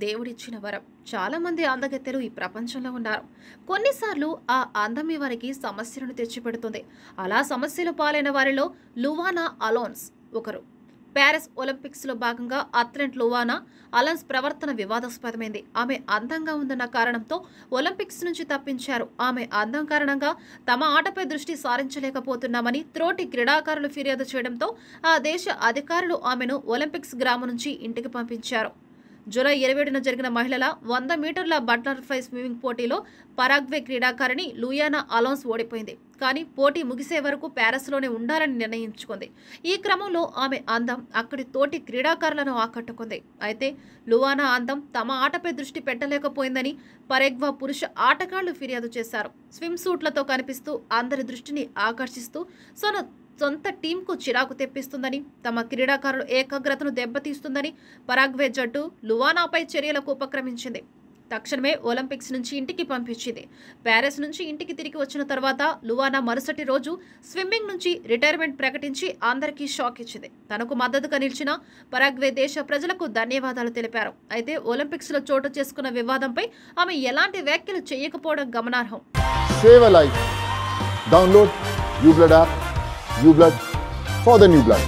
దేవుడిచ్చిన వరం. చాలామంది అందగత్తెలు ఈ ప్రపంచంలో ఉన్నారు. కొన్నిసార్లు ఆ అందమే వారికి సమస్యలను తెచ్చిపెడుతుంది. అలా సమస్యలు పాలైన వారిలో లువానా అలోన్స్ ఒకరు. ప్యారిస్ ఒలింపిక్స్లో భాగంగా అథ్లెట్ లువానా అలన్స్ ప్రవర్తన వివాదాస్పదమైంది. ఆమె అందంగా ఉందన్న కారణంతో ఒలింపిక్స్ నుంచి తప్పించారు. ఆమె అందం కారణంగా తమ ఆటపై దృష్టి సారించలేకపోతున్నామని తోటి క్రీడాకారులు ఫిర్యాదు చేయడంతో ఆ దేశ అధికారులు ఆమెను ఒలింపిక్స్ గ్రామం నుంచి ఇంటికి పంపించారు. జూలై 27న జరిగిన మహిళల 100 మీటర్ల బటర్ఫ్లై స్విమ్మింగ్ పోటీలో పరాగ్వే క్రీడాకారిణి లూయానా అలోన్స్ ఓడిపోయింది. కానీ పోటీ ముగిసే వరకు ప్యారిస్లోనే ఉండాలని నిర్ణయించుకుంది. ఈ క్రమంలో ఆమె అందం అక్కడి తోటి క్రీడాకారులను ఆకట్టుకుంది. అయితే లువానా అందం తమ ఆటపై దృష్టి పెట్టలేకపోయిందని పరాగ్వే పురుష ఆటగాళ్లు ఫిర్యాదు చేశారు. స్విమ్ సూట్లతో కనిపిస్తూ అందరి దృష్టిని ఆకర్షిస్తూ సొంత టీంకు చిరాకు తెప్పిస్తుందని, తమ క్రీడాకారుల ఏకాగ్రతను దెబ్బతీస్తుందని పరాగ్వే జట్టు లువానాపై చర్యలకు ఉపక్రమించింది. తక్షణమే ఒలింపిక్స్ నుంచి ఇంటికి పంపించింది. ప్యారిస్ నుంచి ఇంటికి తిరిగి వచ్చిన తర్వాత లువానా మరుసటి రోజు స్విమ్మింగ్ నుంచి రిటైర్మెంట్ ప్రకటించి అందరికీ షాక్ ఇచ్చింది. తనకు మద్దతుగా నిలిచిన పరాగ్వే దేశ ప్రజలకు ధన్యవాదాలు తెలిపారు. అయితే ఒలింపిక్స్లో చోటు చేసుకున్న వివాదంపై ఆమె ఎలాంటి వ్యాఖ్యలు చేయకపోవడం గమనార్హం. Save a life. Download uBlood app. uBlood for the new blood.